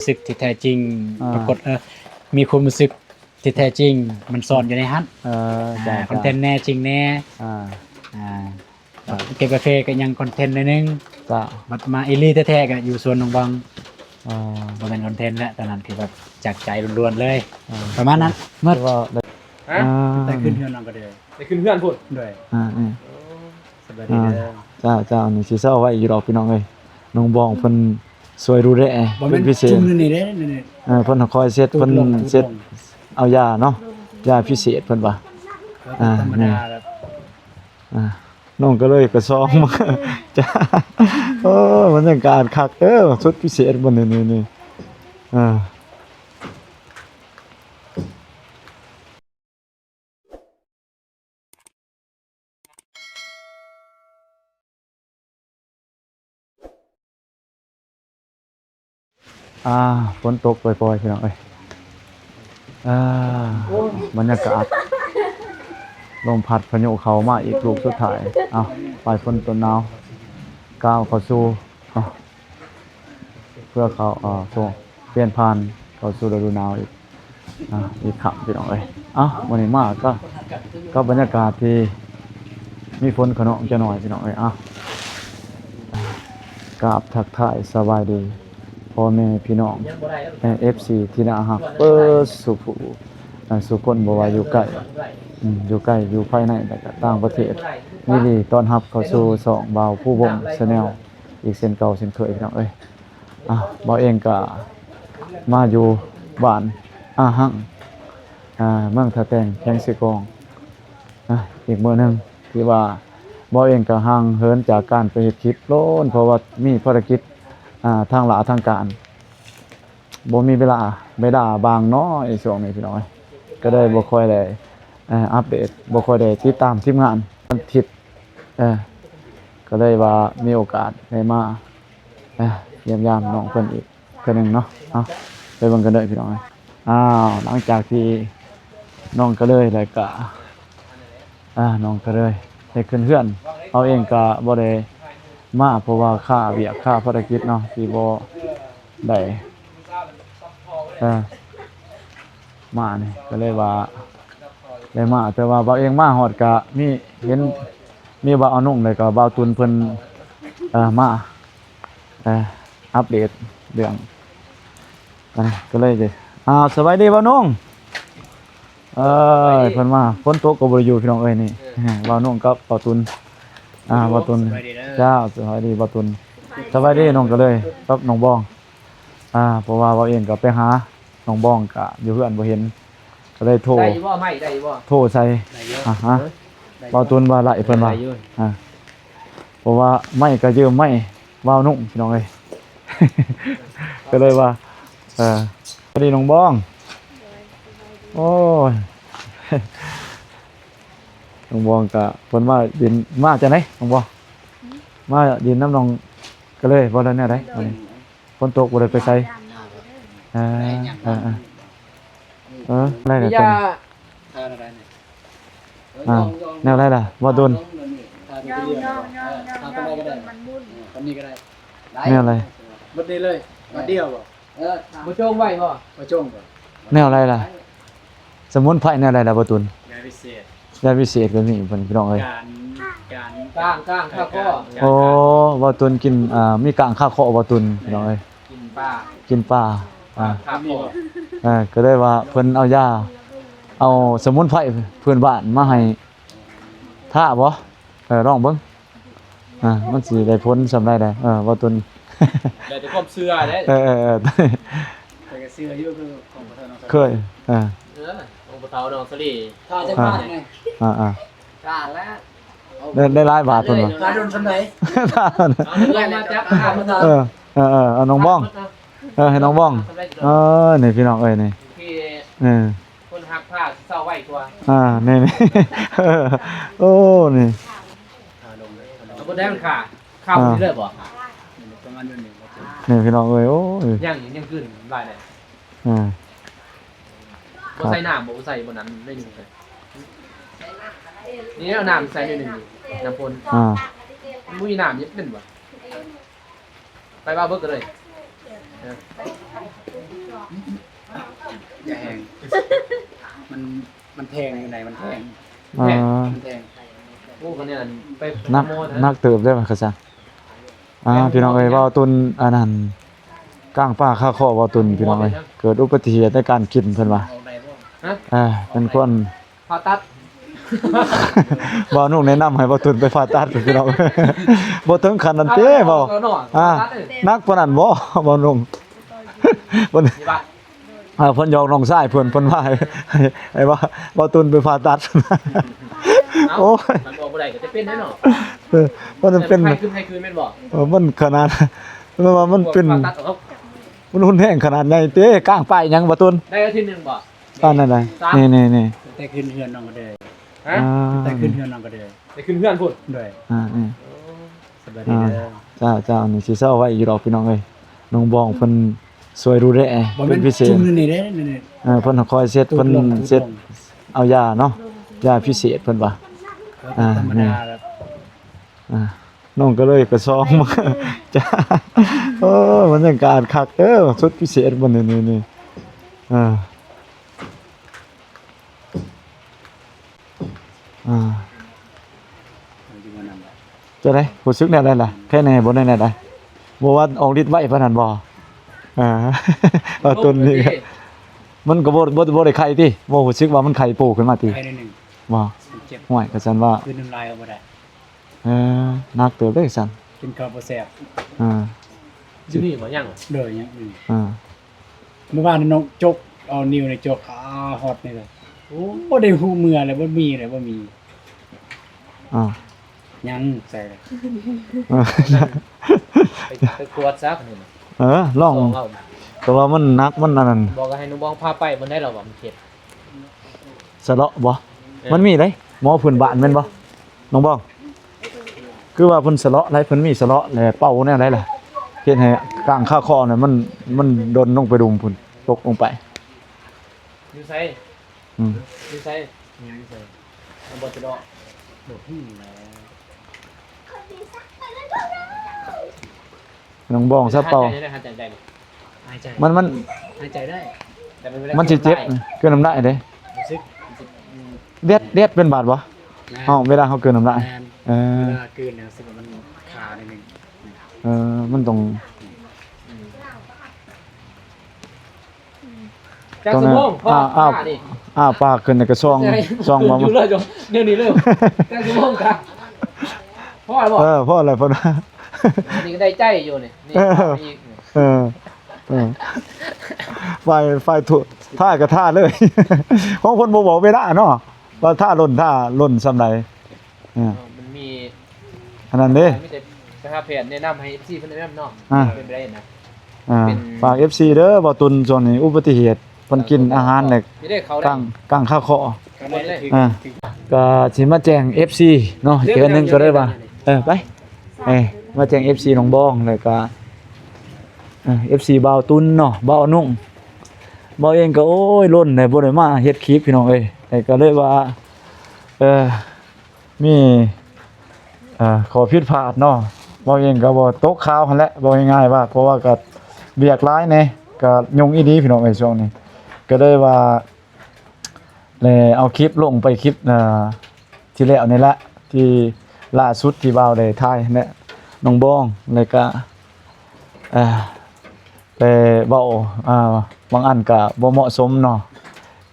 รู้สึกที่แท้จริงปรากฏมีความรู้สึกที่แท้จริงมันซ่อนอยู่ในฮั่นคอนเทนต์แน่จริงแน่อ่าเก็บกาแฟก็ยังคอนเทนต์หน่อยนึงบัดมาอีหลีแท้ๆก็อยู่สวนหนองบังบ่แม่นคอนเทนต์แล้วตอนนั้นคือแบบจากใจล้วนๆเลยประมาณนั้นหมดแต่ขึ้นเฮือนน้องก็ได้ไปขึ้นเพื่อนพุ่นด้วยสบายดีเด้อจ้านี่สิเซาไว้อยู่ดอกพี่น้องเอ้ยน้องบองเพิ่นสวยดูแลเป็นพิเศษจุ่มนี่เด้นี่เพิ่นคอยเซ็ตเพิ่นเซ็ตเอายาเนาะยาพิเศษเพิ่นว่าธรรมดาแบบน้องก็เลยไปซ้อมมาจ้าบรรยากาศคักสุดพิเศษบ่นี่ฝนตกปล่อยๆพี่น้องเอ้ยบรรยากาศลมพัดพายุเข้ามาอีกลูกสุดท้ายปลายฝนต้นหนาวก้าวเข้าสู่เพื่อเขาช่วงเปลี่ยนผ่านเข้าสู่ฤดูหนาวอีกครั้งพี่น้องเอ้ยวันนี้มาก็บรรยากาศที่มีฝนขนองจะหน่อยพี่น้องเอ้ยกราบทักทายสบายดีพ่อแม่พี่น้องFC ที่น่าฮักสุขสุคนบ่ว่าอยู่ใกล้อยู่ภายในและก็ต่างประเทศนี่ดีต้อนรับเข้าสู่ช่องบ่าวผู้วง Channel อีกเช่นเก่าเช่นเคยพี่น้องเอ้ยบ่าวเองก็มาอยู่บ้านหั่งเมืองท่าแตงแข้งสิกองอีกมื้อนึงที่ว่าบ่าวเองก็ห่างเหินจากการไปเฮ็ดคลิปโลนเพราะว่ามีภารกิจทางหลาทางการบ่มีเวลาบางน้อยช่วงนี้พี่น้องก็ได้บ่ค่อยได้อัปเดตบ่ค่อยได้ติดตามทีมงานวันอาทิตย์ก็เลยว่ามีโอกาสได้มาเยี่ยมยามน้องเพิ่นอีกเทื่อนึงเนาะไปเบิ่งกันเด้อพี่น้องหลังจากที่น้องก็เลยแล้วก็น้องก็เลยได้ขึ้นเฮือนเอาเองก็บ่ได้มาเพราะว่าค่าเวียกค่าภารกิจเนาะที่บ่ได้มานี่ก็เลยว่าได้มาแต่ว่าบ่าวเองมาฮอดก็มีเห็นมีบ่าวนุ่งแล้วก็บ่าวตุนเพิ่นมาอัปเดตเรื่องก็เลยสวัสดีบ่าวนุ่งเพิ่นมาฝนตกก็บ่ได้อยู่พี่น้องเอ้ยนี่บ่าวนุ่งกับบ่าวตุนบ่าวตุนเจ้าสวัสดีบ่าวตุนสวัสดีน้องก็เลยกับน้องบ้องเพราะว่าบ่าวเองก็ไปหาน้องบ้องก็อยู่เฮือนบ่เห็นก็เลยโทรได้อยู่บ่ไม่ได้อยู่บ่โทรใส่บ่าวตุนว่าไหลเพิ่นว่าเพราะว่าไม่ก็ยืมไม่บ่าวนุ่งพี่น้องเอ้ย ก็เลยว่าสวัสดีน้องบ้องโอ้ย น้องบ้องก็เพิ่นว่าดินมาจากไหนน้องบ้องมาดินน้ำน้องก็เลยบ่ได้แนวใดวันนี้ฝนตกบ่ได้ไปไสอะไรล่ะตัวแนวอะไรล่ะบ่โดนแนวอะไรบัดนี้เลยบัดเดียวบ่บ่โจงไว้บ่บ่จ้งบ่แนวอะไรล่ะสมุนไพรแนวอะไรล่ะบ่ตุนยาพิเศษก็มีเพิ่นพี่น้องเอ้ยการก้างข้าวข้อโอ้บ่ตุนกินมีกลางข้าวเคาะบ่ตุนพี่น้องเอ้ยกินปลาข้าวมีบ่ก็ได้ว่าเพิ่นเอายาเอาสมุนไพรเพื่อนบ้านมาให้ท่าบ่ลองเบิ่งมันสิได้ผลสำได้ได้บ่ตุนได้แต่ความเชื่อเด้แต่ก็เชื่ออยู่คือของบ่ทันเคยองค์ปะเฒ่าน้องสลีถ้าจะมาไงกล้าแล้วได้หลายบาทเพิ่นว่าถ้าโดนซำใดเอาเรื่องมาจับข้ามาเอาน้องบ้องให้น้องบ้องนี่พี่น้องเอ้ยนี่คนหักผ้าเศร้าไว้ตัวนี่โอ้นี่เอาบ่ได้มันขาข้าวนี่เลยบ่ประมาณนี้นี่พี่น้องเอ้ยโอ้ยยังขึ้นหลายเลยบ่ใส่น้ำบ่ใส่บ่นั้นได้นึงเลยนี่เอาน้ำใส่นิดนึงน้ำพ่นมุ้ยน้ำนิดนึงบ่ไปบ้าเบิกกันเลย อย่าแหงมันแทงอยู่ไหนมันแทง อ่า มันแทง โอ้คนนี้ไป นักเติบได้มั้ยครับซะพี่น้องเอ้ยเว้าตุนอันนั้นก้างป้าค่าข้อเว้าตุนพี่น้องเอ้ยเกิดอุบัติเหตุในการกินเพิ่นว่า เอาได้บ่ เป็นคน ผ่าตัด บ่นุ่งแนะนำให้เว้าตุนไปผ่าตัดพี่น้อง บ่ถึงขั้นนั้นเด้บ่นักปานนั้นบ่บ่นุ่ง เพิ่น นี่ปะ เพิ่นยอกน้องชายเพิ่นว่าให้ว่าบ่ตุนไปผ่าตัด โอ้ย มันบอกบ่ได้ก็จะเป็นแน่นอน มันเป็น ให้คืนแม่นบ่ มันขนาดมันว่ามันเป็น ผ่าตัดออก มันรุนแรงขนาดใหญ่เต้ก้างป้ายหยังบ่ตุน ได้อาทิตย์นึงบ่ อันนั้นน่ะนี่ๆ แต่ขึ้นเฮือนน้องก็ได้ ฮะ แต่ขึ้นเฮือนน้องก็ได้ ได้ขึ้นเพื่อนพุ่น ด้วย นี่ สบายดีเด้อ เจ้านี่สิเซาไว้อยู่ดอกพี่น้องเอ้ยน้องบองเพิ่นสวยดูแล บ่ เป็ แม่ น น พิเศษ จุ่มนี่เด้นี่ เพิ่นคอยเซ็ตเพิ่นเซ็ตเอายาเนาะยาพิเศษเพิ่นว่า ธรรมดาครับ น้องก็เลยกระซองมา จ้าบรรยากาศคักเด้อสุดพิเศษบ่นี่อยู่ว่านั่นแหละ จะได้รู้สึกแนวใดล่ะแค่ไหนบ่ได้แนวใดบ่ว่าออกฤทธิ์ไว้ปานนั้นบ่เอาต้นนี้ก็มันก็บ่ได้ไข่ติบ่รู้สึกว่ามันไข่ปูขึ้นมาติ ไอ้นิดนึง บ่ มันเจ็บ ห่วยก็ซั่นว่า คือน้ำลายเอาบ่ได้ นักเติบได้ซั่น กินข้าวบ่แซ่บ อยู่นี่บ่ยัง เด้อยังเมื่อวานน้องจกเอานิ้วในจกฮอตนี่เลยโอ้บ่ได้ฮู้เมื่อเลยบ่มีเลยบ่มียังใส่เลย ไปกวดซักนี่ ลองแต่ว่ามันนักมันอันนั้น บอกให้น้องบองพาไปมันได้หรอบ่มันเข็ด สะเลาะบ่มันมีเด้หมอพื้นบ้านแม่นบ่น้องบ้องคือว่าเพิ่นสะเลาะอะไรเพิ่นมีสะเลาะแหละเป้าแนวใดล่ะเฮ็ดให้กลางคาคอน่ะมันดนลงไปดุมพุ่นตกลงไป อยู่ไสอยู่ไสยังไสมันบ่จะดอก โดดหิ้งแล้ว น้องบ้องซะเป้า ได้หายใจได้ หายใจ มัน หายใจได้ แต่มันสิเจ็บเกินน้ำลายเด้ รู้สึก เด็ดเป็นบาดบ่เวลาเฮาเกินน้ำลาย แม่น เออ เวลาเกินเนี่ยรู้สึกว่ามันคานิดนึง มันต้อง จังสมองพ่อดิ ปากขึ้นก็ซองมา อยู่เลยจ้ะเดี๋ยวนี้เลยจังสมองครับพ่อบ่ พ่ออะไรพ่อนะ นี่ก็ได้ใจอยู่นี่อีก ไฟถูกท่ากระท่าเลย ของคนบ่บอกเวลาเนาะว่าท่าล่นซ้ำใด มันมี อันนั้นเด้ มีแต่สภาพแพทย์แนะนำให้ FC เพิ่นแนะนำเนาะเป็นไปได้นะ ฝาก FC เด้อบ่ตุนช่วงนี้อุบัติเหตุเพิ่นกินอาหารเนี่ย มีได้เขา ก ได้ ลางคาคอ ก็เลยถึง ก็สิมาแจ้ง FC เนาะอีกอันหนึงก็ได้ว่าไปมาแจ้ง FC น้องบ้องแล้วก็FC บ่าวตุนเนาะบ่าวนุ่งบ่าวเองก็โอ้ยล้นได้บ่ได้มาเฮ็ดคลิปพี่น้องเอ้ยแต่ก็เลยว่ามีขอผิดพลาดเนาะบ่าวเองก็บ่ตกข่าวหั่นแหละบ่ง่ายๆว่าเพราะว่าก็เบียกหลายแน่ก็ยุ่งอีดีพี่น้องเอ้ยช่วงนี้ก็เลยว่าเอาคลิปลงไปคลิปที่แล้วนี่แหละที่ล่าสุดที่บ่าวได้ถ่ายเนี่ยน้องบ้องแล้วก็แต่เว้าบางอันก็บ่เหมาะสมเนาะ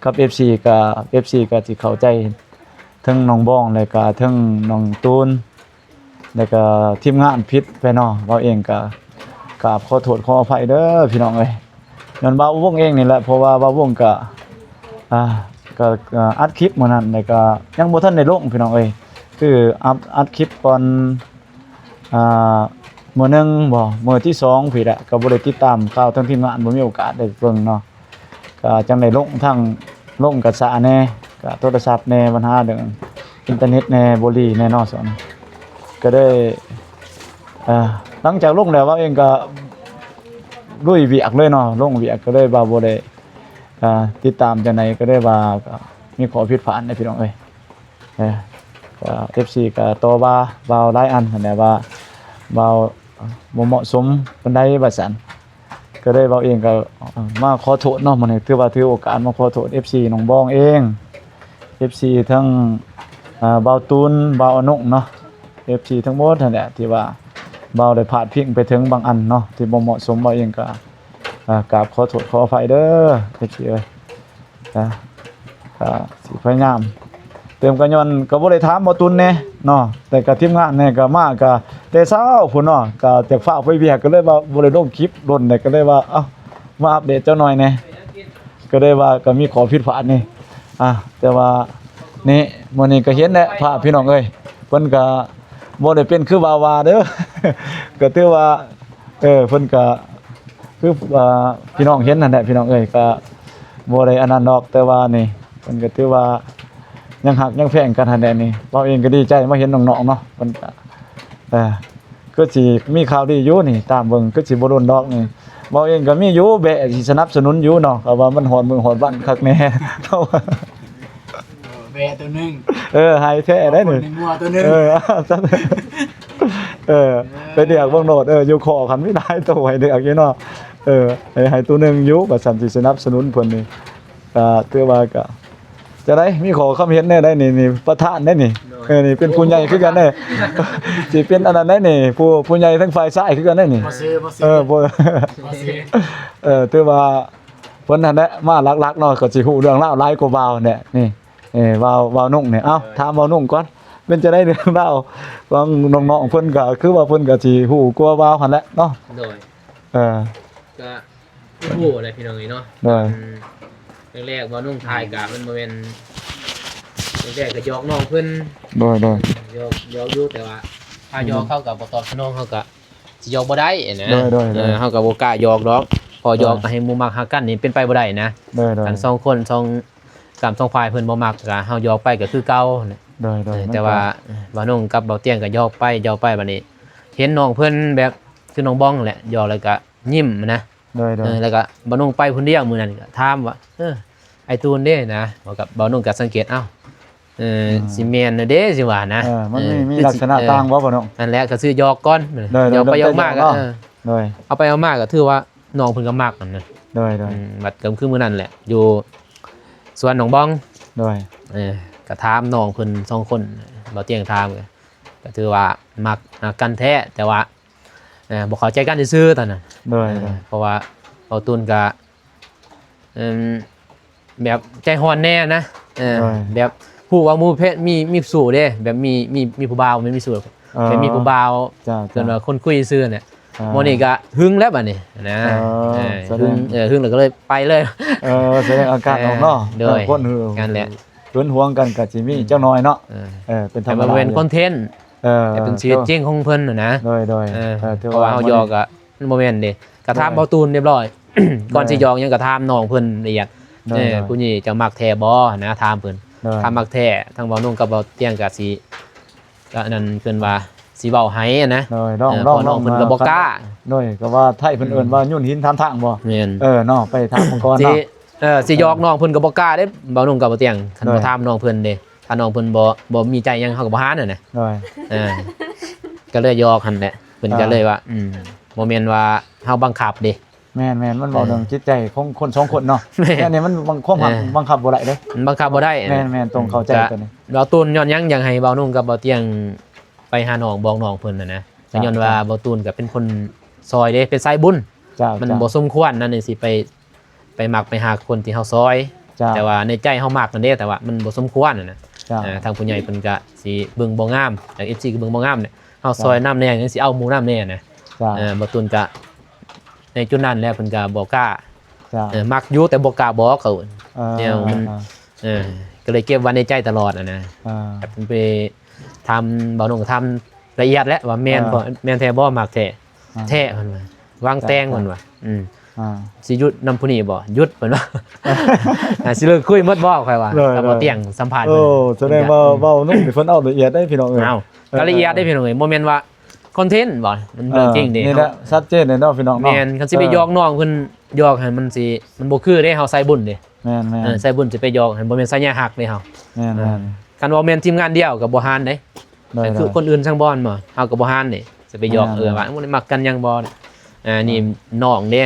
กับ FC ก็ FC ก็สิเข้าใจทั้งน้องบ้องแล้วก็ทั้งน้องตูนแล้วก็ทีมงานผิดไปเนาะเว้าเองก็กราบขอโทษขออภัยเด้อพี่น้องเอ้ยย้อนบ่าววงเองนี่แหละเพราะว่าบ่าววงก็อัดคลิปมื้อนั้นแล้วก็ยังบ่ทันได้ลงพี่น้องเอ้ยคืออัดคลิปก่อนมื้อนึงบ่มื้อที่2พี่แหละก็บ่ได้ติดตามข่าวทั้งทีมงานบ่มีโอกาสได้เบิ่งเนาะก็จังได้ลงทั้งลงกับสะแน่ก็โทรศัพท์แน่ปัญหาเรื่องอินเทอร์เน็ตแน่บ่รีแน่เนาะซั่นก็ได้หลังจากลงแล้วว่าเองก็ลุยเวียกเลยเนาะลงเวียกก็เลยว่าบ่ได้ติดตามจังได๋ก็ได้ว่าก็มีข้อผิดพลาดในพี่น้องเอ้ยก็ FC ก็ต่อว่าหลายอันนั่นแหละว่าบ่เหมาะสมปานใดว่าซั่น ก็ได้เว้าเองก็มาขอโทษเนาะมื้อนี้ถือว่าถือโอกาสมาขอโทษ FC น้องบองเอง FC ทั้งเบาตูนเบาอนุเนาะ FC ทั้งหมดนั่นแหละที่ว่าเบาได้พลาดพิงไปถึงบางอันเนาะที่บ่เหมาะสมเบาเองก็กราบขอโทษขออภัยเด้อ FC เอ้ยก็สิพยายามเติมกันย้อนก็บ่ได้ถามบ่ตุนแน่เนาะแต่ก็ทีมงานแน่ก็มาก็แต่เช้าพุ่นเนาะก็จะฝากไปเวียกก็เลยว่าบ่ได้ลงคลิปโดนได้ก็เลยว่าเอ้ามาอัปเดตเจ้าหน่อยแน่ก็ได้ว่าก็มีขอผิดพลาดนี่แต่ว่านี่มื้อนี้ก็เห็นแหละพระพี่น้องเอ้ยเพิ่นก็บ่ได้เป็นคือวาเด้อ ก็ถือว่าเพิ่นก็คือพี่น้องเห็นนั่นแหละพี่น้องเอ้ยก็บ่ได้อันนั้นดอกแต่ว่านี่เพิ่นก็ถือว่ายังหักยังแพงกันหั่นแหละนี่เราเองก็ดีใจมาเห็นน้องๆเนาะเพิ่นก็ก็สิมีข่าวดีอยู่นี่ตามเบิ่งก็สิบ่โดนดอกนี่เราเองก็มีอยู่แบะสิสนับสนุนอยู่เนาะก็ว่ามันฮอดมือฮอดบ้านคักแน่ แบะตัวนึง หายแท้ได้นี่ งัวตัวนึง ไปเดียกเบิ่งโนดอยู่ขอคันมีหลายตัวให้เดียกอยู่เนาะให้ตัวหนึงอยู่ก็สั่นสิสนับสนุนเพิ่นนี่ถือว่าก็จะได้มีขอความเห็นแน่ได้นี่ประธานได้นี่นี่เป็นผู้ใหญ่คือกันเด้ สิเป็นอันนั้นได้นี่ผู้ใหญ่ทั้งฝ่ายซ้ายคือกันได้นี่ บ่ซื้อ บ่ บ่ซื้อ ถือว่าเพิ่นนั่นแหละมาลักๆเนาะก็สิฮู้เรื่องราวหลายกว่าบ่าวเนี่ยนี่บ่าวนุ่งเนี่ยเอ้าถามบ่าวนุ่งก่อนเป็นจะได้เรื่องราวของน้องๆเพิ่นก็คือว่าเพิ่นก็สิฮู้กว่าบ่าวหั่นแหละเนาะ โดย ก็ ผู้อะไรพี่น้องเนาะ แรกๆว่านุ่งทายกะมันบ่แม่นแรกๆก็ยอกน้องเพิ่น โดย ยอกอยู่แต่ว่าถ้ายอกเข้ากับบ่ตอบสนองเขาก็สิยอกบ่ได้นะ โดย เฮาก็บ่กล้ายอกดอกพอยอกให้หมู่มักฮักกันนี่เป็นไปบ่ได้นะ โดย กัน2คน2กรรม2ฝ่ายเพิ่นบ่มักก็เฮายอกไปก็คือเก่า โดย แต่ว่าบ่นุ่งกับเบาเตียงก็ยอกไปบัดนี้เห็นน้องเพิ่นแบบคือน้องบ้องแหละยอกแล้วก็ยิ้มนะ โดย แล้วก็บ่นุ่งไปผู้เดียวมื้อนั้นก็ถามว่าไอ้ตูนเด้นะบอกกับบ่นุ่งก็สังเกตสิแม่นเด้สิว่านะ มันมีลักษณะต่างบ่พ่อน้อง นั่นแหละก็ซื้อยอกก่อน โดย ยอกไปยอกมาก็ โดย เอาไปเอามาก็ถือว่าน้องเพิ่นก็มักนั่นน่ะ โดย บัดก็คือมื้อนั้นแหละอยู่สวนหนองบ้อง โดย ก็ถามน้องเพิ่น2คนบ่เตียงถามก็ถือว่ามักกันแท้แต่ว่าบ่เข้าใจกันซื่อๆตอนนั้น โดย เพราะว่าเบาตูนก็แบบใจฮ้อนแน่นะแบบผู้ว่าหมู่เพศมีสู่เด้แบบมีผู้บ่าวมีสู่แต่มีผู้บ่าวเกินว่าคนคุยซื่อเนี่ยโมนี่ก็หึงแล้วบัดนี้นะหึงแล้วก็เลยไปเลย แสดงอาการออกเนาะคนหือ กันแหละ หึงหวงกันก็สิมีเจ้าน้อยเนาะเป็นธรรม แต่ ดา มันเป็นคอนเทนต์เป็นชีวิตจริงของเพิ่นนะ โดย เพราะว่าเฮายอกอ่ะมันบ่แม่นเด้กระทำเบาตูนเรียบร้อย ก่อนสิยอกยังกระทำน้องเพิ่นละเอียดผู้นี้จะมักแท้บ่นะถามเพิ่นถ้ามักแท้ทั้งเบานุ่งกับเบาเตียงก็สิก็นั่นเพิ่นว่าสิเว้าให้นะ น้อง น้องเพิ่นก็บ่กล้า โดยก็ว่าไทยเพิ่นเอิ้นว่ายุ่นหินทำทางบ่ แม่น เนาะไปถามก่อน สิ เนาะ สิยอกน้องเพิ่นก็บ่กล้าเด้เบานุ่งกับเบาเตียงคันบ่ถามน้องเพิ่นเด้ถ้าน้องเพิ่นบ่มีใจหยังเฮาก็บ่หาน่ะนะ โดย ก็เลยยอกหั่นแหละเพิ่นก็เลยว่าบ่แม่นว่าเฮาบังคับเด้ แม่นมันเว้าเรื่องจิตใจของคน2คนเนาะแค่นี้มันบังคับบ่ได้เด้ มันบังคับบ่ได้ แม่นตรงเข้าใจกันนี่ เราตูนย้อนยังอยากให้เบานุ่งกับเบาเตียงไปหาน้องบอกน้องเพิ่นนะแต่ย้อนว่าเบาตูนก็เป็นคนซอยเด้เป็นสายบุญมันบ่สมควรนั่นนี่สิไปมักไปหาคนที่เฮาซอยแต่ว่าในใจเฮามักนั่นเด้แต่ว่ามันบ่สมควรนะทางผู้ใหญ่เพิ่นก็สิเบิ่งบ่งามทาง FC ก็เบิ่งบ่งามเนี่ยเฮาซอยน้ำแน่จังสิเอาหมู่น้ำแน่นะเบาตูนก็ในจุดนั้นแล้วเพิ่นก็บ่กล้ามักอยู่แต่บ่กล้าบอกเขาแนวมันก็เลยเก็บไว้ในใจตลอดนะเพิ่นไปทำเบาหนุ่มก็ทำละเอียดแล้วว่าแม่นบ่แม่นแท้บ่มักแท้เพิ่นว่าวางแตงเพิ่นว่าสิหยุดนำผู้นี้บ่หยุดเพิ่นว่าสิเลิกคุยหมดบ่ค่อยว่าแล้วบ่เตียงสัมภาษณ์ แสดงว่าเว้านุ่มนี่เพิ่นเอาละเอียดได้พี่น้องเอ้ย ก็ละเอียดได้พี่น้องเอ้ยบ่แม่นว่าคอนเทนต์บ่มันเรื่องจริงเด้ นี่แหละชัดเจนเลยเนาะพี่น้องเนาะ แม่นคันสิไปยอกน้องเพิ่นยอกให้มันบ่คือเด้เฮาใส่บุญเด้ แม่น ใส่บุญสิไปยอกให้บ่แม่นใส่ยาหักเด้เฮา แม่น คันว่าแม่นทีมงานเดียวก็บ่ฮานเด้คือคนอื่นช่างบ่อนบ่เฮาก็บ่ฮานเด้สิไปยอกว่ามันมักกันยังบ่นี่น้องเด้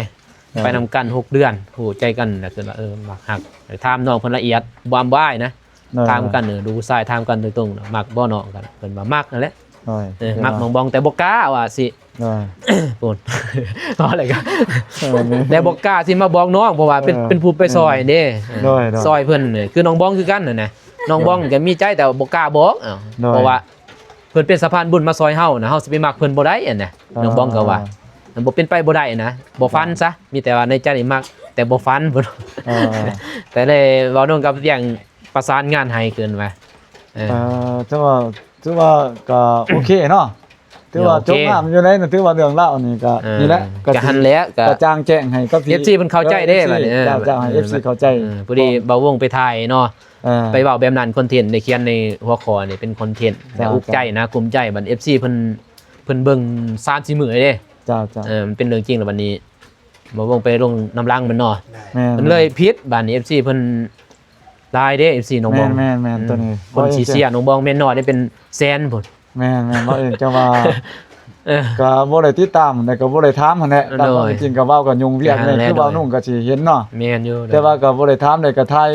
ไปนำกัน6เดือนหูใจกันน่ะคือว่ามักฮักถามน้องเพิ่นละเอียดบ่อ้ำบ่ายนะถามกันดูทรายถามกันโดยตรงมักบ่น้องกันเพิ่นว่ามักนั่นแหละมักน้องบองแต่บ่กล้าว่าสิโอนอะไรกันแต่บ่กล้าสิมาบอกน้องเพราะว่าเป็นผู้ไปซอยเด้ซอยเพิ่นคือน้องบองคือกันน่ะนะน้องบองก็มีใจแต่บ่กล้าบอกเพราะว่าเพิ่นเป็นสะพานบุญมาซอยเฮานะเฮาสิไปมักเพิ่นบ่ได้น่ะน้องบองก็ว่ามันบ่เป็นไปบ่ได้นะบ่ฟันซะมีแต่ว่าในใจนี่มักแต่บ่ฟันเพิ่นแต่เลยเว้าน้องกับอย่างประสานงานให้เกินไปถือว่าก็โอเคเนาะถือว่าจบงามอยู่ในถือว่าเรื่องเล่านี่ก็นี่แหละก็หันแล้วก็จ้างแจ้งให้กับ FC เพิ่นเข้าใจเด้บัดนี้เจ้าให้ FC เข้าใจพอดีเบาวงไปถ่ายเนาะไปเว้าแบบนั้นคอนเทนต์ในเขียนในหัวข้อนี่เป็นคอนเทนต์แต่อุกใจนะภูมิใจบัด FC เพิ่นเบิ่ง3-4 มื้อเด้จ้ามันเป็นเรื่องจริงแล้วบัดนี้เบาวงไปลงน้ำลังมันเนาะมันเลยผิดบัดนี้ FC เพิ่นลายเด้ FC น้องบองแม่นตัวนี้คนสิเสียน้องบองแม่นน้อยได้เป็นแสนพุ่นแม่นบ่เองจะว่าก็บ่ได้ติดตามแต่ก็บ่ได้ถามหั่นแหละตามความจริงก็เว้าก็ยุ่งเวียกนี่คือเว้านุ่งก็สิเห็นเนาะแม่นอยู่แต่ว่าก็บ่ได้ถามได้ก็ทาย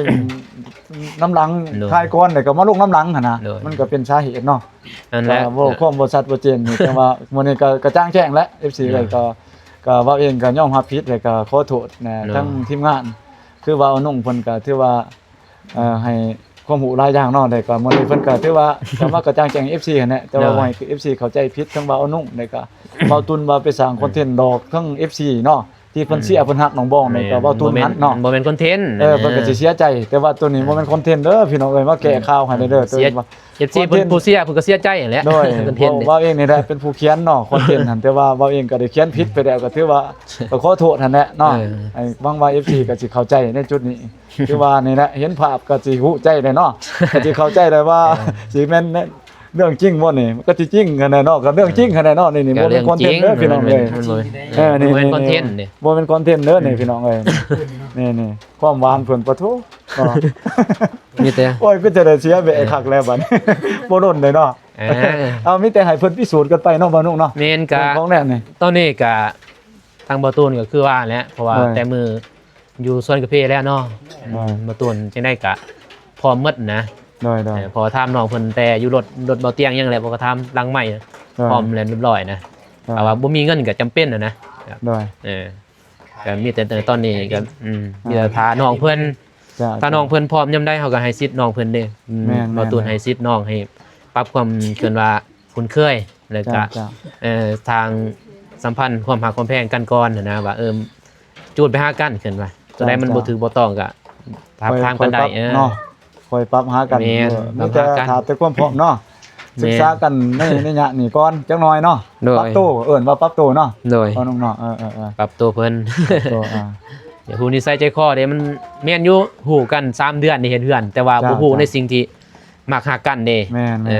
น้ำหลังทายก่อนได้ก็มาลงน้ำหลังหั่นน่ะมันก็เป็นสาเหตุเนาะนั่นแหละบ่ความบ่ชัดบ่เจนนี่แต่ว่ามื้อนี้ก็กระจ่างแจ้งแล้ว FC เลยก็เว้าเองก็ยอมรับผิดแล้วก็ขอโทษนะทั้งทีมงานคือว่านุ่งเพิ่นก็ถือว่าให้ความรู้หลายอย่างเนาะได้ก็มื้อนี้เพิ่นก็ถือว่าก็มากระจ่างแจ้ง FC หั่นแหละแต่ว่าบ่ให้ FC เข้าใจผิดทั้งว่าเอานุ่งได้ก็เว้าตุนว่าไปสร้างคอนเทนต์ดอกทั้ง FC เนาะที่เพิ่นเสียเพิ่นฮักน้องบองนี่ก็เว้าตุนนั้นเนาะบ่แม่นคอนเทนต์เพิ่นก็สิเสียใจแต่ว่าตัวนี้บ่แม่นคอนเทนต์เด้อพี่น้องเอ้ยมาแก้ข่าวให้เด้อตัวว่า FC เพิ่นผู้เสียเพิ่นก็เสียใจนั่นแหละคอนเทนต์ว่าเองนี่แหละเป็นผู้เขียนเนาะคอนเทนต์หั่นแต่ว่าเว้าเองก็ได้เขียนผิดไปแล้วก็ถือว่าก็ขอโทษหั่นแหละเนาะไอ้หวังว่า FC ก็สิเข้าใจในจุดนี้คือว่านี่แหละเห็นภาพก็สิฮู้ใจได้เนาะก็สิเข้าใจได้ว่าสิแม่นเรื่องจริงบ่นี่ก็สิจริงกันแน่เนาะก็เรื่องจริงกันแน่เนาะนี่บ่เป็นคอนเทนต์เด้อพี่น้องเอ้ยนี่เป็นคอนเทนต์นี่บ่เป็นคอนเทนต์เด้อนี่พี่น้องเอ้ยนี่ความหวานเพิ่นปะโถมีแต่โอ้ยเป็นจะได้เสียแบะคักแล้วบัดบ่โดนเลยเนาะเอามีแต่ให้เพิ่นพิสูจน์กันไปเนาะบ่นุ่งเนาะแม่นก็ของแน่นี่ตอนนี้ก็ทางบ่ตูนก็คือว่าแหละเพราะว่าแต่มืออยู่ส่วนกาแฟแล้วเนาะบ่ตูนจังได๋ก็พร้อมหมดนะได้พอถามน้องเพิ่นแต่อยู่รถบ่เตียงยังแหละบ่ก็ถามหลังใหม่พร้อมแล้วเรียบร้อยนะแต่ว่าบ่มีเงินก็จำเป็นนะได้ก็มีแต่ตอนนี้ก็มีแต่พาน้องเพิ่นถ้าน้องเพิ่นพร้อมยามใดเฮาก็ให้สิทธิ์น้องเพิ่นเด้บ่ตูนให้สิทธิ์น้องให้ปรับความเกินว่าคุ้นเคยแล้วก็ทางสัมพันธ์ความหักความแพงกันก่อนนะว่าจูดไปหากันขึ้นว่าตัวใดมันบ่ถือบ่ต้องก็ทับทางกันได้เนาะคอยปรับหากันมีแต่ถามแต่ความพร้อมเนาะศึกษากันในยะนี่ก่อนจักหน่อยเนาะปรับตัวว่าปรับตัวเนาะเอาน้องเนาะปรับตัวเพิ่นเดี๋ยวฮู้นิสัยใจคอเด้มันแม่นอยู่ฮู้กัน3เดือนนี่เฮ็ดเฮือนแต่ว่าบ่ฮู้ในสิ่งที่มักฮักกันเด้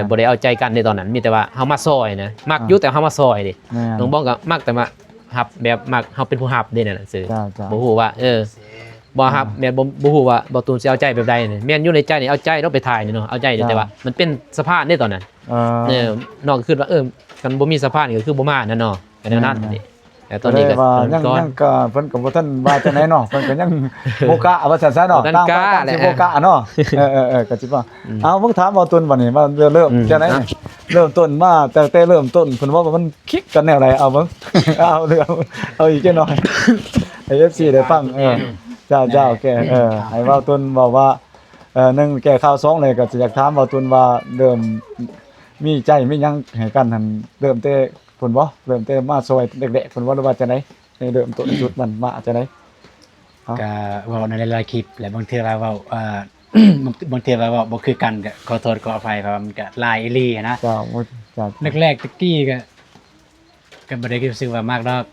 บ่ได้เอาใจกันในตอนนั้นมีแต่ว่าเฮามาซอยนะมักอยู่แต่เฮามาซอยเด้น้องบ้องก็มักแต่มาฮับแบบมักเฮาเป็นผู้ฮับเด้นั่นซื่อบ่ฮู้ว่าบ่ฮับแม่นบ่ฮู้ว่าบ่ตูนสิเอาใจแบบใดนี่แม่นอยู่ในใจนี่เอาใจเราไปถ่ายนี่เนาะเอาใจแต่ว่ามันเป็นสะพานในตอนนั้นน้องคิดว่ากันบ่มีสะพานก็คือบ่มานั่นเนาะก็แนวนั้นนี่แต่ตอนนี้ก็ยังก็เพิ่นก็บ่ทันว่าจังได๋เนาะเพิ่นก็ยังโบกะว่าซั่นซะเนาะตั้งสิโบกะเนาะก็สิว่าเอาเพิ่งถามเอาต้นบัดนี้ว่าเริ่มจังได๋เริ่มต้นมาแต่เริ่มต้นเพิ่นว่ามันคลิกกันแนวใดเอาเบิ่งเอาอีกจังหน่อยให้ FC ได้ฟังเจ้าแกให้ว่าต้นบอกว่า1แก้ข่าว2เลยก็สิอยากถามว่าต้นว่าเริ่มมีใจมีหยังให้กันหั่นเริ่มแต่เพิ่นบ่เริ่มแต่มาซอยเด็กๆเพิ่นว่าว่าจังได๋เริ่มต้นจุดมันมาจังได๋ก็เว้าในหลายๆคลิปและบางเทื่อเราเว้าบางเทื่อเราเว้าบ่คือกันก็ขอโทษขออภัยเพราะมันก็หลายอีหลีนะแรกๆตะกี้ก็บ่ได้รู้สึกว่ามากดอก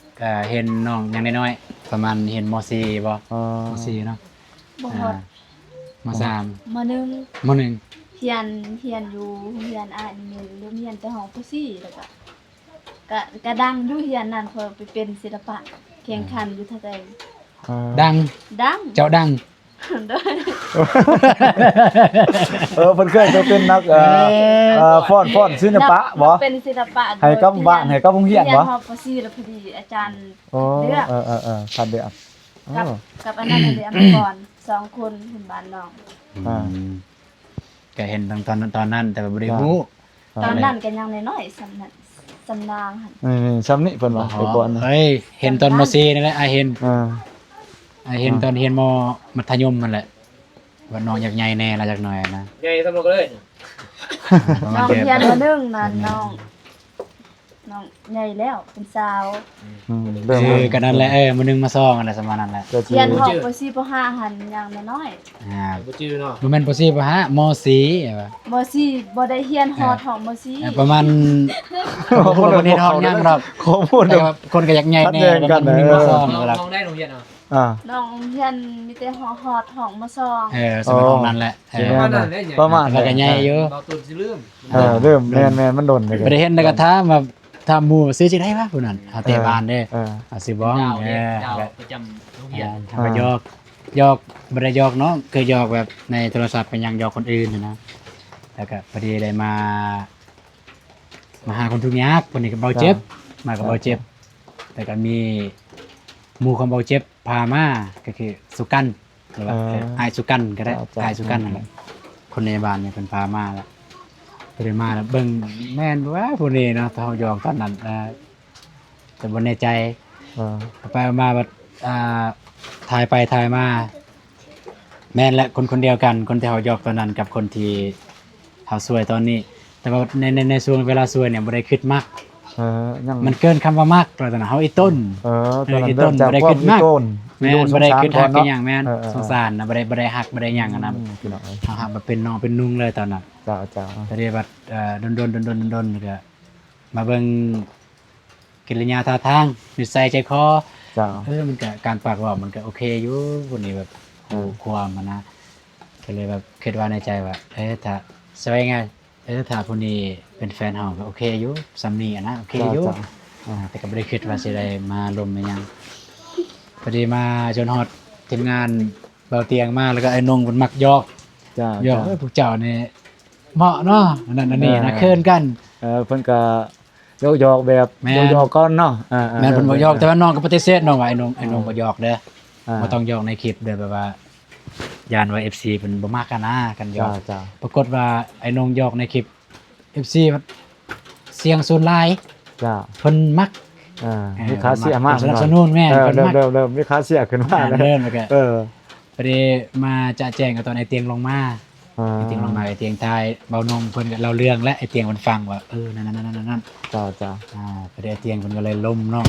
เห็นน้องยังน้อยๆประมาณเห็นม.4 บ่ม.4 เนาะบ่ฮอดม.3 ม.1เฮียนอยู่เฮียนอ่าน1หรือเฮียนแต่ห้องป.4แล้วก็ดังอยู่เฮียนนั่นเพอไปเป็นศิลปะแข่งขันอยู่ท่าใดดังเจ้าดังเพิ่นเคยจะเป็นนักฟ้อนศิลปะบ่เป็นศิลปะให้กับบ้านให้กับโรงเรียนบ่เฮียนฮอดป.4แล้วพอดีอาจารย์เลือกท่านเลือก กับ อ้อ กับอันนั้นอันเดียวมาก่อน2คนเพิ่นบ้านน้อง อ่า ก็เห็นตอนนั้นแต่ว่าบ่ได้ฮู้ ตอนนั้นก็ยังน้อยๆสำนักสำนางหั่น นี่ๆซ้ำนี่เพิ่นว่าไปก่อนนะ เฮ้ยเห็นตอนม .4 นี่แหละเห็น อ่า เห็นตอนเรียนมมัธยมนั่นแหละว่าน้องอยากใหญ่แน่ละจักหน่อยนะ ใหญ่สำหรับเลย ประมา น้ ณ อง เดือน เฮียนมานึงนั่นน้องใหญ่แล้วเป็นสาว เริ่ม ก็นั่นแหละมื้อนึงมาซองอะไรประมาณนั้นแหละ จะ เฮียนห้องป .4 ป .5 หั่นยังน้อย บ่จื้อเนาะ บ่แม่นป .4 ป .5 ม .4 ว่า ๆม .4 บ่ได้เฮียนฮอดห้องม .4 ประมาณคนบ่ได้ทองยังหรอก ข้อมูล แต่ว่าคนก็อยากใหญ่แน่ ชัดเจนกัน มื้อนึงมาซอง น้ ก็แล้ว องได้โรงเรียนอ่ะ อ่า น้องเฮียนมีแต่ฮอดห้องม .2 สมัยของนั้นแหละ ประมาณนั้นได้ใหญ่ ประมาณ แล้วก็ใหญ่อยู่ เราตุนสิลืม เริ่มแม่นมันดนเลย บ่ได้เห็นแล้วก็ถามว่าถามหมู่ซื้อสิได้บ่ผู้นั้นเตะบานเด้ ซื้อบ้อง ดาวเนี่ยดาวประจำโรงเรียน ทำก็ยอกบริยอกเนาะเคยยอกแบบในโทรศัพท์เป็นยังยอกคนอื่นนะแล้วก็พอดีได้มาหาคนทุกข์ยากคนนี้ก็เบาเจ็บมากับเบาเจ็บแต่ก็มีหมู่ของเบาเจ็บพามาก็คือสุกันหรือว่าไอายสุกันก็ได้ไอายสุกันนั่นแหละคนในบ้านเนี่ยเป็นพามาแล้วไปได้มาแล้วเบิ่งแม่นว่าผู้นี้เนาะเฮายอกตอนนั้นแต่บ่แน่ใจ ไปมาแบบถ่ายไปถ่ายมาแม่นและคนเดียวกันคนที่เขายอกตอนนั้นกับคนที่เขาสวยตอนนี้ แต่ว่าในช่วงเวลาสวยเนี่ยบ่ได้คิดมาก ยัง มันเกินคำว่ามากตอนนั้นเขาไอ้ต้น ตอนนั้น ไอ้ เริ่ ต้ ม น จาก บ่ได้ ควา คิ ม ด มี มาก โกน แม่นบ่ได้คิดหักกันอย่างแม่น เออ สงสารนะบ่ได้หักบ่ได้หยังอันนั้น พี่น้อง เขาหักมาเป็นน้องเป็นนุ่งเลยตอนนั้น จ้า แต่เดี๋ยวบัดโดนก็มาเบิ่งกิริยาท่าทางนิสัยใจคอ จ้า มันก็การปากเว่ามันก็โอเคอยู่คนนี้แบบความมันนะก็เลยแบบคิดว่าในใจว่าถ้าสวยไงถ้าคนนี้เป็นแฟนเฮาก็โอเคอยู่ซัมนี่อะนะโอเคอยู่แต่ก็ไม่ได้คิดว่าสิได้มาลมมาหยังพอดีมาจนฮอดทีมงานเบาเตียงมาแล้วก็ไอ้นงมันมักยอก จ้าย อกพวกเจ้านี่เหมาะเนาะอันนั้นอันนี้นะเคินกัน เพิ่นก็ยอกแบบ แม่น ยอกก่อนเนาะ แม่นเพิ่นบ่ยอกแต่ว่าน้องก็ปฏิเสธน้องว่าไอ้นงบ่ยอกเด้อ บ่ต้องยอกในคลิปเด้อแบบว่ายานว่า FC เพิ่นบ่มักกันนะกันยอก จ้า ปรากฏว่าไอ้นงยอกในคลิป FC มันเสียงสูนหลาย จ้า เพิ่นมัก มีค่าเสียมาก สนับสนุนแม่นเพิ่นมัก เริ่มมีค่าเสียขึ้นมาแล้ว เดินไปก็ เออ พอดีมาจะแจ้งกับตอนไอ้เตียงลงมาไอ้เตียงลงมาไอ้เตียงทายเบานมเพิ่นก็เล่าเรื่องและไอ้เตียงมันฟังว่านั่นจ้าพอดีไอ้เตียงเพิ่นก็เลยล้มน้อง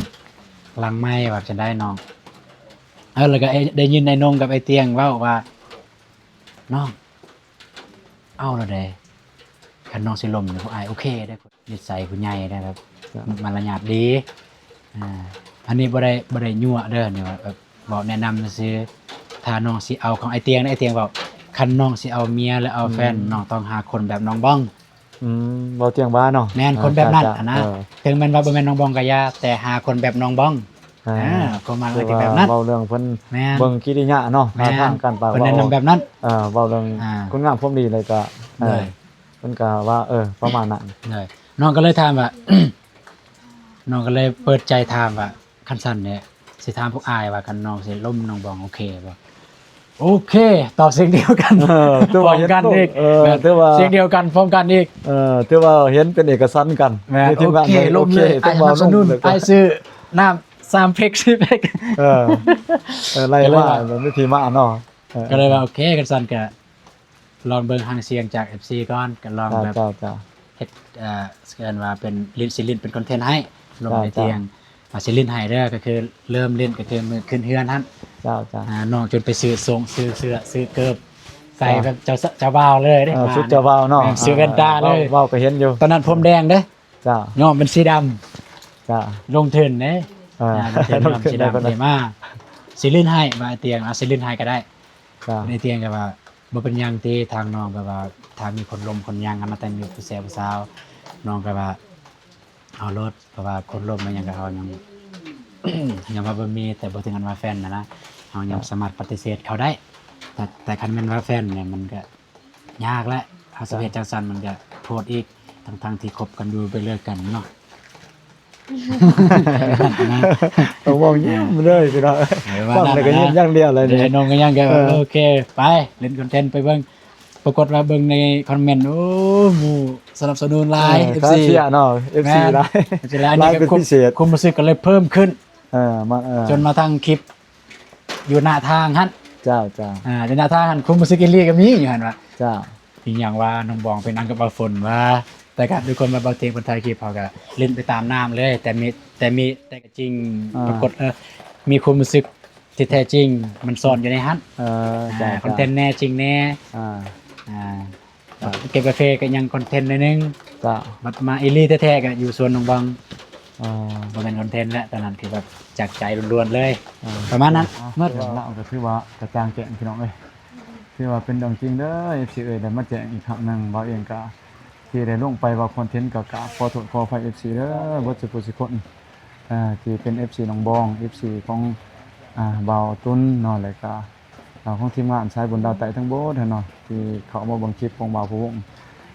หลังไม้ว่าจะได้น้องแล้วก็ได้ยินไอ้นงกับไอ้เตียงเว้าว่าน้องเอาและเด้คันน้องสิล้มนี่ผู้อายโอเคได้นิสัยผู้ใหญ่ได้ครับมารยาทดีอันนี้บ่ได้ยั่วเด้อเนี่ยว่าแบบบอกแนะนำซื่อถ้าน้องสิเอาของไอ้เตียงนะไอ้เตียงบอกคันน้องสิเอาเมียแล้วเอาแฟนน้องต้องหาคนแบบน้องบ้อง เบาเตียงบ้านเนาะ แม่นคนแบบนั้นนะถึงแม่นว่าบ่แม่นน้องบ้องก็อย่าแต่หาคนแบบน้องบ้องก็มาเลยแบบนั้น เบาเรื่องเพิ่น แม่น เบิ่งกิริยาเนาะทางการปาก เพิ่นแนะนำแบบนั้น เบาเรื่องคุณงามความดีเลยก็เพิ่นก็ว่าประมาณนั้น เลยน้องก็เลยถามว่า น้องก็เลยเปิดใจถามว่าคันสั้นเนี่ยสิถามพวกอายว่าคันน้องสิล้มน้องบ้องโอเคบ่โอเคตอบเสียงเดียวกันพร้อมกันอีกเสียงเดียวกันพร้อมกันอีก ถือว่าเห็นเป็นเอกสารกัน โอเคลมเลยไอ้สนับสนุนไอ้ซื้อน้ำ3 เพก10 เพก ไล่ว่าวิธีมาเนาะ ก็เลยว่าโอเคกันสั่นก็ลองเบิ่งทางเสียงจาก FC ก่อนก็ลองแบบ จ้า เฮ็ดสแกนว่าเป็นลิ้นสิลิ้นเป็นคอนเทนต์ให้ลงในเตียงสิลิ้นให้เด้อก็คือเริ่มเล่นก็คือมือขึ้นเฮือนหั่น จ้า น้องจนไปซื้อทรงซื้อเสื้อซื้อเกิบใส่แบบเจ้าบ่าวเลยเด้ ชุดเจ้าบ่าวเนาะ ซื้อแว่นตาเลย เว้าก็เห็นอยู่ ตอนนั้นผมแดงเด้ จ้า ย้อมเป็นสีดำ จ้า ลงทุนเด้ลงทุนสีดำดีมากสิลิ้นให้มาเตียงสิลิ้นให้ก็ได้ จ้า ในเตียงก็ว่าบ่เป็นหยังที่ทางน้องก็ว่าถ้ามีคนลมคนหยังกันมาแต่งอยู่ผู้แซ่ผู้สาวน้องก็ว่าเอารถเพราะว่าคนลมมันหยังก็เอายัง ยังว่าบ่มีแต่บ่ถึงกันว่าแฟนนะเฮายังสามารถปฏิเสธเขาได้แต่คันแม่นว่าแฟนเนี่ยมันก็ยากแล้วเฮาสิเฮ็ดจังซั่นมันก็โทษอีกทั้งที่คบกันอยู่ไปเรื่อยกันเนาะ ต้องบอกยิ้มเลยพี่น้องฟังแล้วก็ยิ้มอย่างเดียวเลย เดี๋ยว นี่ น้องก็ยังแกโอเคไปเล่นคอนเทนต์ไปเบิ่งปรากฏว่าเบิ่งในคอมเมนต์โอ้หมู่สนับสนุนหลาย FC FC เสียเนาะ FC หลาย จะได้ หลาย นี่ เป็น ก็ พิเศษ ความรู้สึกก็เลยเพิ่มขึ้น มา จนมาทางคลิป อยู่หน้าทางหั่น เจ้า อยู่หน้าทางหั่นความรู้สึกอีหลีก็มีอยู่หั่นว่า เจ้า อีกอย่างว่าน้องบองเป็นอังกับเอาฝนว่า แต่ก็ด้วยคนมาบางทีคนไทยคลิปเขาก็เล่นไปตามน้ำเลย แต่ก็จริงปรากฏมีความรู้สึกที่แท้จริง มันซ่อนอยู่ในฮั่น เจ้า คอนเทนต์แน่จริงแน่ อ่า เก็บกาแฟก็ยังคอนเทนต์หนิดนึง เจ้า มาอีลี่แท้ๆก็อยู่ส่วนน้องบอง อ่า บ่เป็นคอนเทนต์แล้วตอนนั้นคือแบบจากใจล้วนๆเลย ประมาณนั้น เมื่อเราก็ถือว่ากระจ่างแจ้งพี่น้องเอ้ยถือว่าเป็นดองจริงเด้อ FC เอ้ยได้มาแจ้งอีกครั้งหนึงว่าเองก็ที่ได้ลงไปว่าคอนเทนต์ก็กราบขอโทษขออภัย FC เด้อบ่สุผู้สิคนที่เป็น FC น้องบอง FC ของบ่าวตุ้นเนาะแล้วก็ของทีมงานสายบุญดาวไต่ทั้งโบสเนาะที่เขามาเบิ่งคลิปของบ่าวผู้วง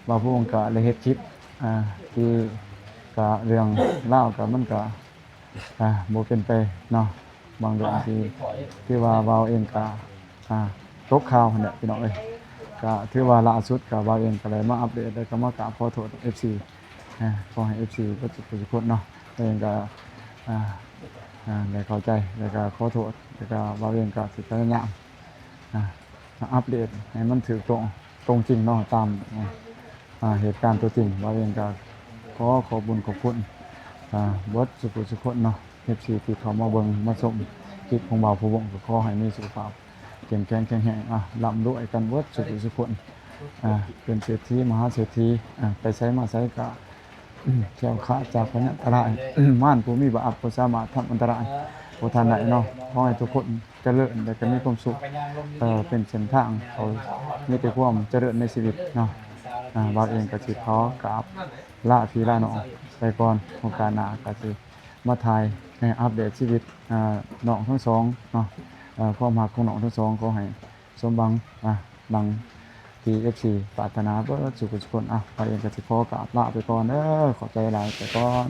บ่าวผู้วงก็เลยเฮ็ดคลิปที่ก็เรื่องเล่าวก็มันก็บ่เป็นไปเนาะบางเรื่องที่ว่าบ่าวเองก็ตกข่าวหั่นแหละพี่น้องเอ้ยก็ถือว่าล่าสุดก็บ่าวเองก็เลยมาอัปเดตแล้วก็มากราบขอโทษ FC ขอให้ FC ก็ทุกคนเนาะเองก็ได้เข้าใจแล้วก็ขอโทษแล้วก็บ่าวเองก็สิพยายามอัปเดตให้มันถูกตรงจริงเนาะตามเหตุการณ์ตัวจริงบ่าวเองก็ขอบุญขอบคุณเบิดสุขคนเนาะ FC ที่เขามาเบิ่งมาชมคลิปของบ่าวผู้วงก็ขอให้มีสุขภาพเข้มแข็งแข็งแรงร่ำรวยกันเบิดสุขคนเป็นเศรษฐีมหาเศรษฐีไปใช้มาใช้ก็แคล้วคลาดจากพยันตรายม่านผู้มีบาปบ่สามารถทำอันตรายบ่ทันได้เนาะขอให้ทุกคนเจริญและก็มีความสุขเป็นเส้นทางเขามีแต่ความเจริญในชีวิตเนาะบ่าวเองก็สิขอกราบลาพี่ลาน้องไปก่อนโอกาสหน้าก็สิมาถ่ายให้อัปเดตชีวิตน้องทั้งสองเนาะความรักของน้องทั้งสองขอให้สมหวังดังที่ FC ปรารถนาเบิดสุขสุขคนไปเองก็สิขอกราบลาไปก่อนเด้อขอบใจหลายไปก่อน